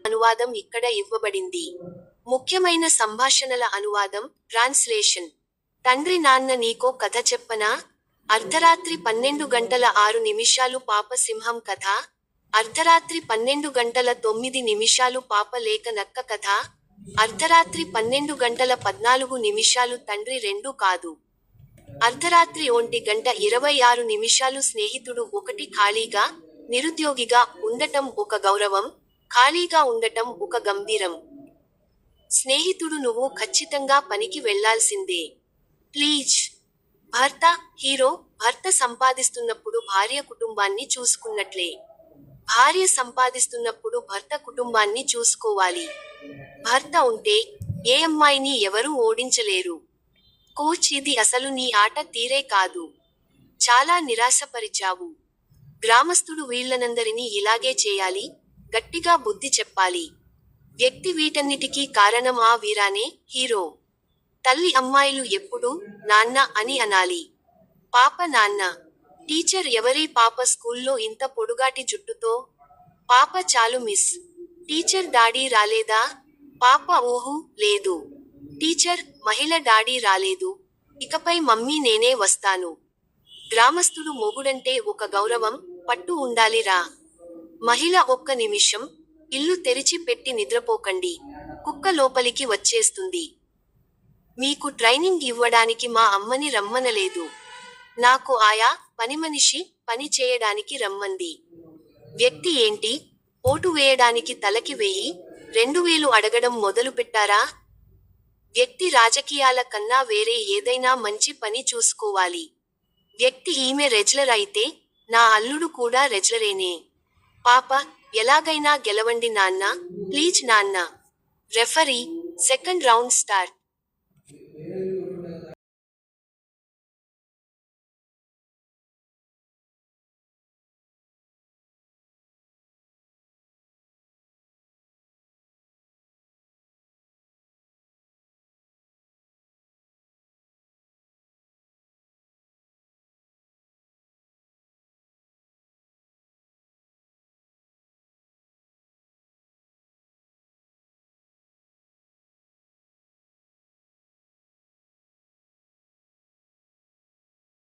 అనువాదం ఇక్కడ ఇవ్వబడింది. ముఖ్యమైన సంభాషణల అనువాదం, ట్రాన్స్లేషన్. తండ్రి నాన్న నీకో కథ చెప్పనా? అర్ధరాత్రి 12:06 పాప సింహం కథ. అర్ధరాత్రి 12:09 పాప లేక నక్క కథ. అర్ధరాత్రి 12:14 తండ్రి 2 కాదు. అర్ధరాత్రి 1:26 స్నేహితుడు 1 ఖాళీగా, నిరుద్యోగిగా ఉండటం ఒక గౌరవం, ఖాళీగా ఉండటం ఒక గంభీరం. స్నేహితుడు నువ్వు ఖచ్చితంగా పనికి వెళ్లాల్సిందే. ప్లీజ్. భర్త, హీరో, భర్త సంపాదిస్తున్నప్పుడు భార్య కుటుంబాన్ని చూసుకున్నట్లే. భార్య సంపాదిస్తున్నప్పుడు భర్త కుటుంబాన్ని చూసుకోవాలి. భర్త ఉంటే, ఏ అమ్మాయిని ఎవరూ ఓడించలేరు. కోచ్ ఇది అసలు నీ ఆట తీరే కాదు. చాలా నిరాశపరిచావు. గ్రామస్థుడు వీళ్లనందరినీ ఇలాగే చేయాలి, గట్టిగా బుద్ధి చెప్పాలి. వ్యక్తి వీటన్నిటికీ కారణం ఆ వీరానే, హీరో. తల్లి అమ్మాయిలు ఎప్పుడూ, నాన్న అని అనాలి. పాప నాన్న. టీచర్ ఎవరీ పాప స్కూల్లో ఇంత పొడుగాటి జుట్టుతో? పాప చాలు మిస్. టీచర్ డాడీ రాలేదా? పాప ఊహు, లేదు. టీచర్, మహిళ డాడీ రాలేదు. ఇకపై మమ్మీ నేనే వస్తాను. గ్రామస్థుడు మొగుడంటే ఒక గౌరవం, పట్టు ఉండాలి రా. మహిళ ఒక్క నిమిషం, ఇల్లు తెరిచి పెట్టి నిద్రపోకండి. కుక్క లోపలికి వచ్చేస్తుంది. మీకు ట్రైనింగ్ ఇవ్వడానికి మా అమ్మని రమ్మనలేదు. నాకు ఆయా, పనిమనిషి, పని చేయడానికి రమ్మంది. వ్యక్తి ఏంటి? ఓటు వేయడానికి తలకి 1000, 2000 అడగడం మొదలుపెట్టారా? వ్యక్తి రాజకీయాల కన్నా వేరే ఏదైనా మంచి పని చూసుకోవాలి. వ్యక్తి ఈమె రెజ్లర్ అయితే, నా అల్లుడు కూడా రెజ్లరేనే. పాప, ఎలాగైనా గెలవండి నాన్నా, ప్లీజ్ నాన్నా. Referee, second round start.